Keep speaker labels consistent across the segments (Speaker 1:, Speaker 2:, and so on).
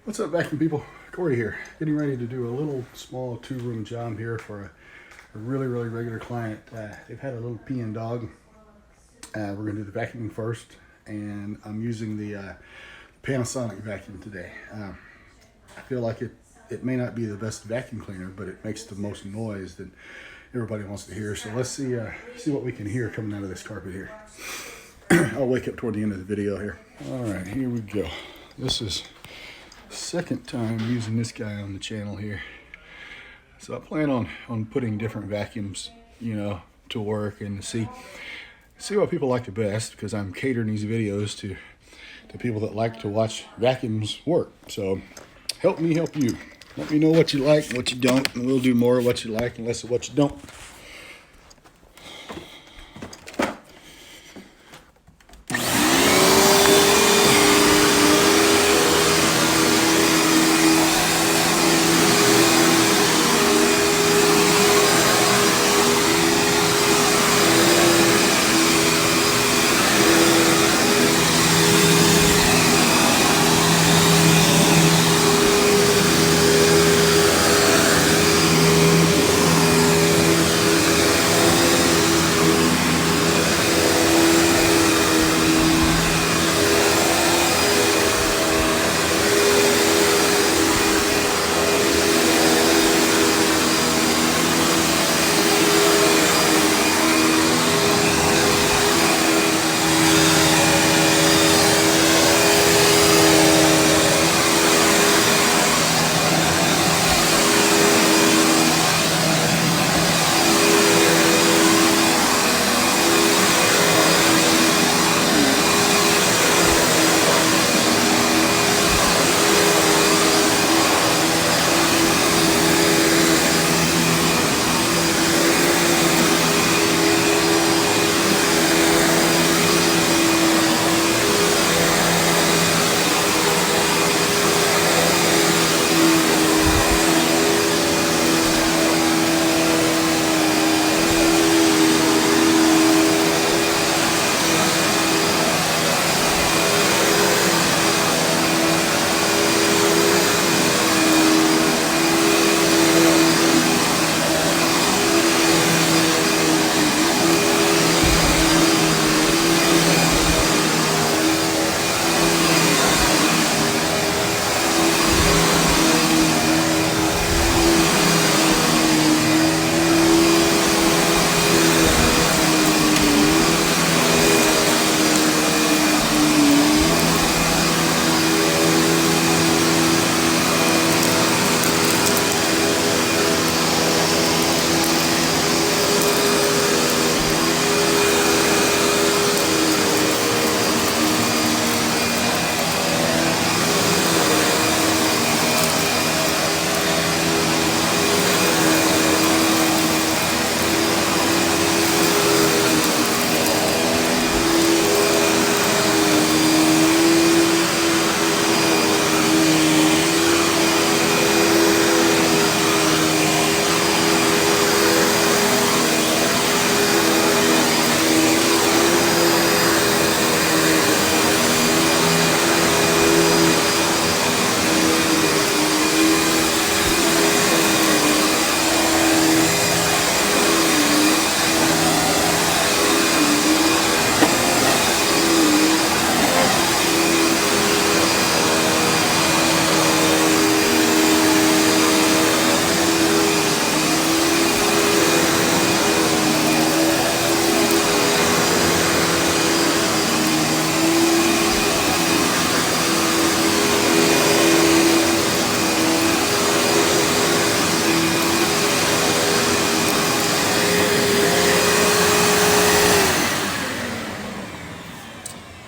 Speaker 1: What's up, vacuum people? Corey here, getting ready to do a little small 2-room job here for a really regular client. They've had a little peeing dog. We're going to do the vacuuming first, and I'm using the Panasonic vacuum today. I feel like it may not be the best vacuum cleaner, but it makes the most noise that everybody wants to hear. So let's see what we can hear coming out of this carpet here. I'll wake up toward the end of the video here. All right, here we go. This is second time using this guy on the channel here. So I plan on putting different vacuums, to work and see what people like the best, because I'm catering these videos to people that like to watch vacuums work. So help me help you. Let me know what you like, what you don't, and we'll do more of what you like and less of what you don't.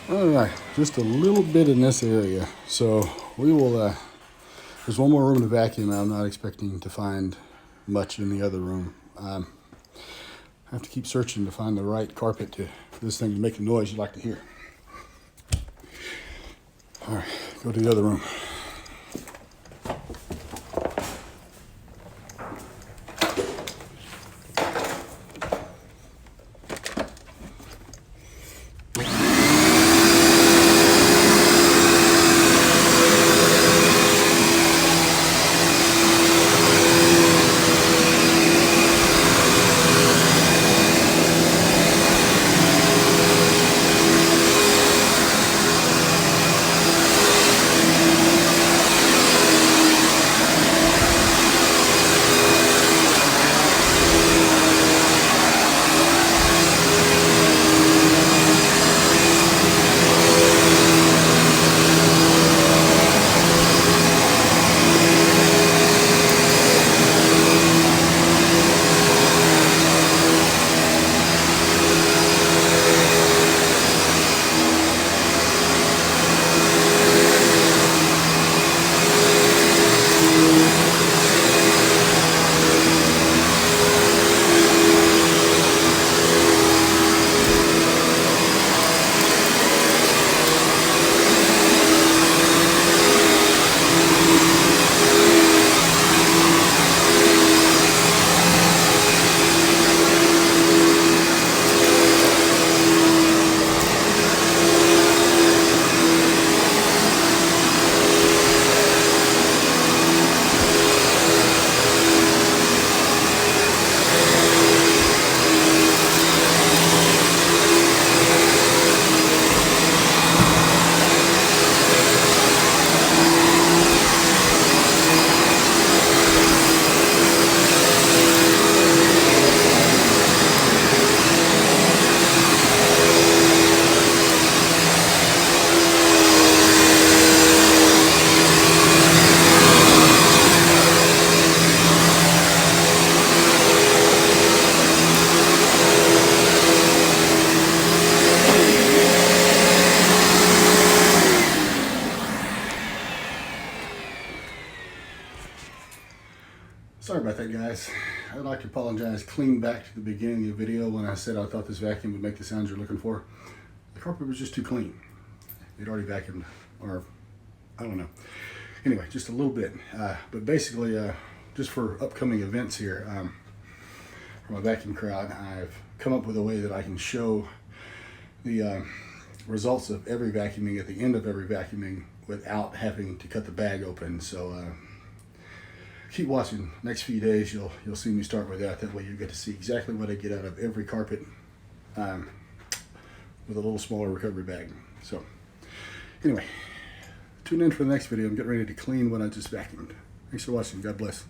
Speaker 1: All right, just a little bit in this area. So we will, there's one more room to vacuum. I'm not expecting to find much in the other room. I have to keep searching to find the right carpet for this thing to make the noise you like to hear. All right, go to the other room. Sorry about that, guys. I'd like to apologize clean back to the beginning of the video when I said I thought this vacuum would make the sounds you're looking for. The carpet was just too clean. It already vacuumed, or I don't know. Anyway, just a little bit. But basically, just for upcoming events here, for my vacuum crowd, I've come up with a way that I can show the results of every vacuuming at the end of every vacuuming without having to cut the bag open. So keep watching. Next few days you'll see me start with that. That way you get to see exactly what I get out of every carpet with a little smaller recovery bag. So anyway, tune in for the next video. I'm getting ready to clean what I just vacuumed. Thanks for watching. God bless.